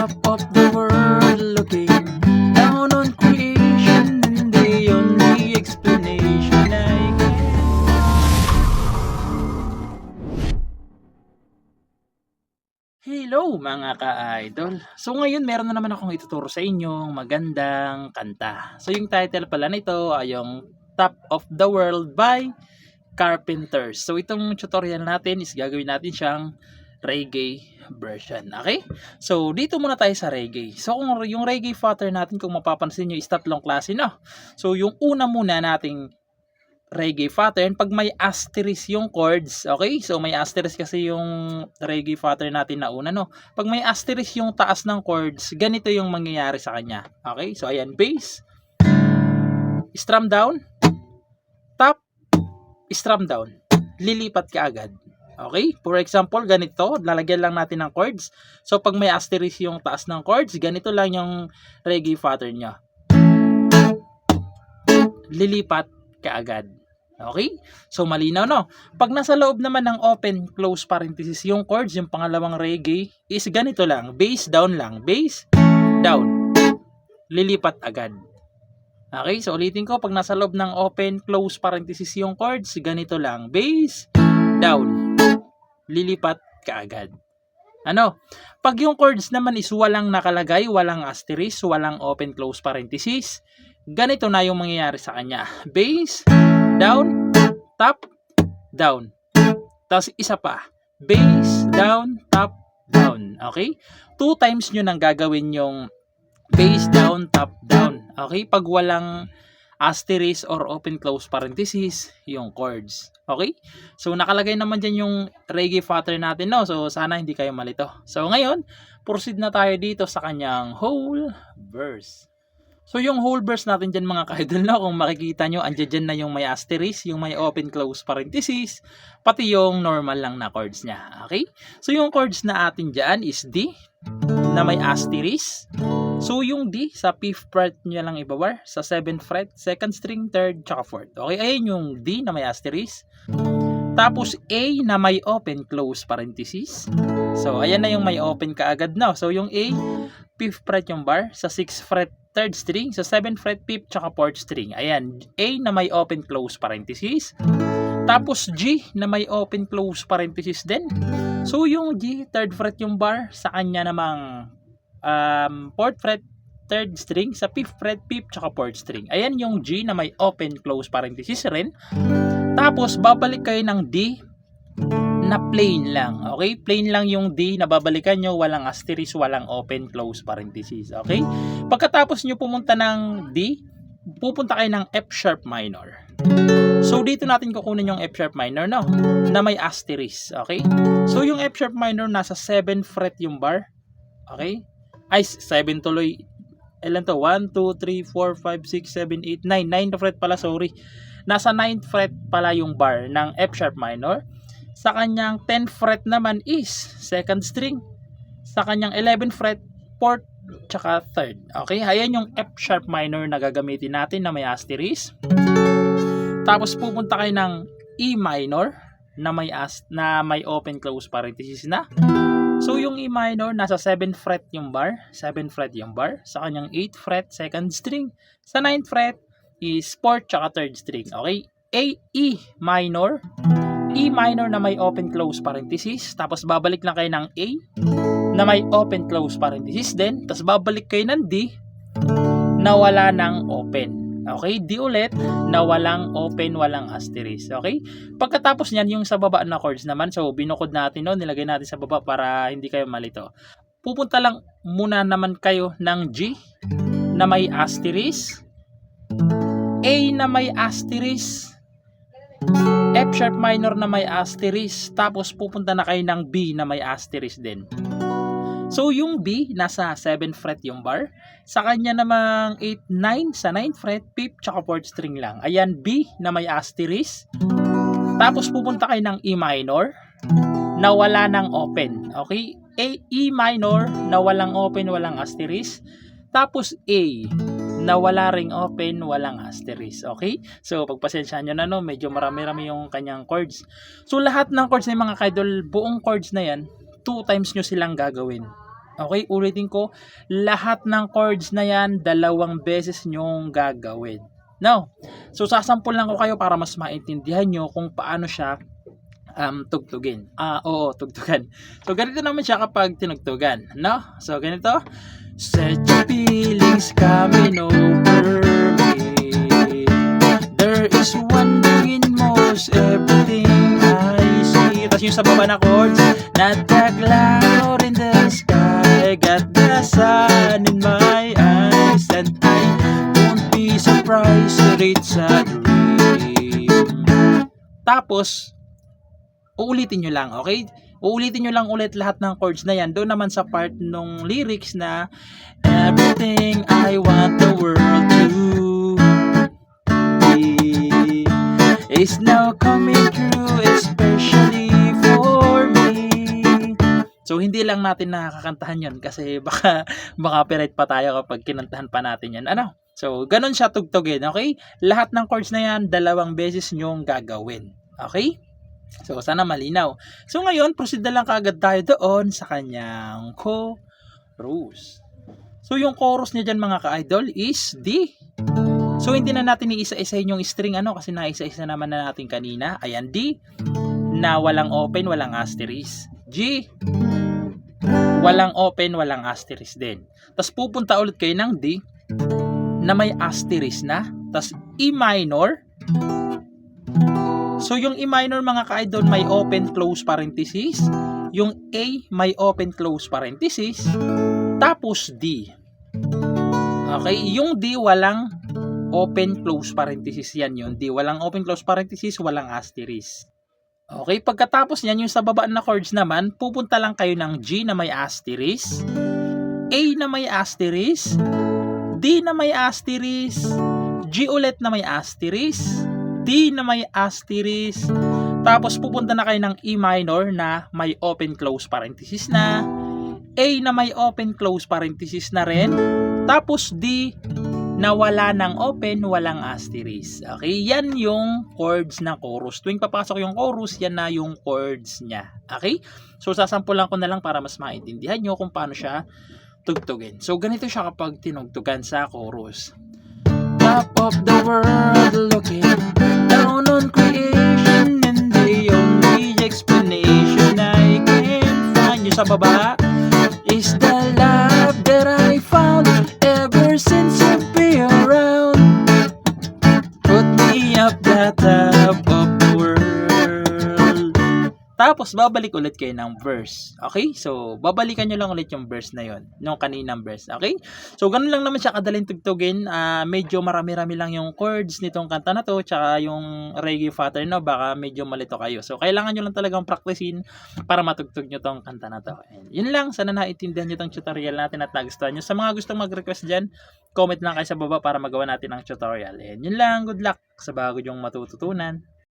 top of the world, looking down on creation, and the only explanation I get. Hello mga ka-idol! So ngayon meron na naman akong ituturo sa inyong magandang kanta. So yung title pala nito ay yung Top of the World by Carpenters. So itong tutorial natin is gagawin natin siyang reggae version. Okay? So dito muna tayo sa reggae. So kung yung reggae pattern natin, kung mapapansin nyo, is tatlong klase na. So yung una muna nating reggae pattern, pag may asterisk yung chords, okay? So may asterisk kasi yung reggae pattern natin na una, no? Pag may asterisk yung taas ng chords, ganito yung mangyayari sa kanya. Okay? So ayan, bass, strum down, top, strum down. Lilipat ka agad. Okay? For example, ganito, lalagyan lang natin ng chords. So pag may asterisk yung taas ng chords, ganito lang yung reggae pattern niya. Lilipat ka agad. Okay? So malinaw, no? Pag nasa loob naman ng open close parenthesis yung chords, yung pangalawang reggae is ganito lang, bass down lang, bass down. Lilipat agad. Okay? So ulitin ko, pag nasa loob ng open close parenthesis yung chords, ganito lang, bass down. Lilipat ka agad. Ano? Pag yung chords naman is walang nakalagay, walang asterisk, walang open close parenthesis, ganito na yung mangyayari sa kanya. Bass, down, top, down. Tapos isa pa. Bass, down, top, down. Okay? 2 times nyo nang gagawin yung bass, down, top, down. Okay? Pag walang asterisk or open close parenthesis yung chords. Okay? So nakalagay naman dyan yung reggae pattern natin, no? So sana hindi kayo malito. So ngayon, proceed na tayo dito sa kanyang whole verse. So yung whole verse natin dyan mga ka-idol, no? Kung makikita nyo, andyan dyan na yung may asterisk, yung may open close parenthesis, pati yung normal lang na chords niya. Okay? So yung chords na atin dyan is D na may asterisk. So yung D sa 5th fret nyo lang ibabar, sa 7th fret, 2nd string, 3rd, tsaka 4th. Okay, ayun yung D na may asterisk. Tapos A na may open close parenthesis. So ayan na yung may open kaagad na. So yung A, 5th fret yung bar, sa 6th fret, 3rd string, sa 7th fret, 5th, tsaka 4th string. Ayan, A na may open close parenthesis. Tapos G na may open close parenthesis din. So yung G, 3rd fret yung bar, sa kanya namang 4th fret, 3rd string, sa 5th fret, 5th, tsaka 4th string. Ayan yung G na may open close parenthesis rin. Tapos babalik kayo ng D na plain lang. Okay? Plain lang yung D na babalikan nyo, walang asterisk, walang open close parenthesis. Okay? Pagkatapos nyo pumunta ng D, pupunta kayo ng F sharp minor. So dito natin kukunin yung F sharp minor, no? Na may asterisk. Okay? So yung F sharp minor nasa 7th fret yung bar. Okay? Ay, 7 tuloy. Ilan to? 1, 2, 3, 4, 5, 6, 7, 8, 9. 9th fret pala, sorry. Nasa 9th fret pala yung bar ng F sharp minor. Sa kanyang 10th fret naman is 2nd string. Sa kanyang 11th fret, 4th, tsaka 3rd. Okay? Ayan yung F sharp minor na gagamitin natin na may asterisk. Tapos pupunta kayo ng E minor na may open close parenthesis na. So yung E minor nasa 7th fret yung bar, 7th fret yung bar, sa kanyang 8th fret 2nd string, sa 9th fret is 4th tsaka 3rd string. Okay? E minor na may open close parenthesis, tapos babalik lang kayo ng A na may open close parenthesis din, tapos babalik kayo ng D na wala ng open. Okay, D ulit na walang open, walang asterisk. Okay? Pagkatapos niyan, yung sa baba na chords naman, so binukod natin, no? Nilagay natin sa baba para hindi kayo malito. Pupunta lang muna naman kayo ng G na may asterisk, A na may asterisk, F sharp minor na may asterisk, tapos pupunta na kayo ng B na may asterisk din. So yung B, nasa 7th fret yung bar. Sa kanya namang 8, 9, sa 9th fret, 5th, tsaka 4th string lang. Ayan, B na may asterisk. Tapos pupunta kayo ng E minor na wala ng open. Okay? E minor na walang open, walang asterisk. Tapos A na wala ring open, walang asterisk. Okay? So pagpasensyahan nyo na, no, medyo marami-rami yung kanyang chords. So lahat ng chords na mga kaidol, buong chords na yan, 2 times nyo silang gagawin. Okay, ulitin ko, lahat ng chords na yan, 2 beses nyong gagawin. Now, so sasampol lang ko kayo para mas maintindihan nyo kung paano siya tugtugin. Tugtugan. So, ganito naman siya kapag tinugtugan. No? So, ganito. Set your feelings coming over me. There is one thing in most everything I see. Tapos yung sa baba na chords. Not the cloud in the sky, got the sun in my eyes, and I won't be surprised that it's a dream. Tapos, uulitin nyo lang, okay? Uulitin nyo lang ulit lahat ng chords na yan. Doon naman sa part nung lyrics na everything I want the world to be is now coming true, especially for me. So, hindi lang natin nakakakantahan yun kasi baka copyright pa tayo kapag kinantahan pa natin yan. Ano? So, ganun siya tugtugin, okay? Lahat ng chords na yan, 2 beses nyong gagawin. Okay? So, sana malinaw. So, ngayon, proceed na lang kaagad tayo doon sa kanyang chorus. So, yung chorus niya dyan mga ka-idol is D. So, hindi na natin iisa-isahin yung string kasi naisa-isa naman na natin kanina. Ayan, D. Na walang open, walang asterisk. G. Walang open, walang asterisk din. Tapos pupunta ulit kayo ng D na may asterisk na. Tapos E minor. So yung E minor mga ka-idol may open close parenthesis. Yung A may open close parenthesis. Tapos D. Okay, yung D walang open close parenthesis yan yun. D walang open close parenthesis, walang asterisk. Okay, pagkatapos niyan, yung sa baba na chords naman, pupunta lang kayo ng G na may asterisk, A na may asterisk, D na may asterisk, G ulit na may asterisk, D na may asterisk, tapos pupunta na kayo ng E minor na may open close parenthesis na, A na may open close parenthesis na rin, tapos D na wala ng open, walang asterisk. Okay, yan yung chords ng chorus. Tuwing papasok yung chorus, yan na yung chords niya. Okay? So, sasampulan ko na lang para mas maintindihan nyo kung paano siya tugtugin. So, ganito siya kapag tinugtugan sa chorus. Top of the world, looking down on creation, and the only explanation I can find, yung sa baba, is the love that I found ever since you've been around. Put me up the top of the world. Tapos babalik ulit kayo ng verse. Okay? So babalikan nyo lang ulit yung verse na yon, yung kaninang verse. Okay? So ganun lang naman siya kadaling tugtugin. Medyo marami-rami lang yung chords nitong kanta na to, tsaka yung reggae pattern, no? Baka medyo malito kayo. So kailangan nyo lang talagang practicein para matugtog nyo tong kanta na to. And yun lang, sana naintindihan nyo tong tutorial natin at nagustuhan nyo. Sa mga gustong mag-request dyan, comment lang kayo sa baba para magawa natin ang tutorial. And yun lang, good luck sa bago yung matututunan.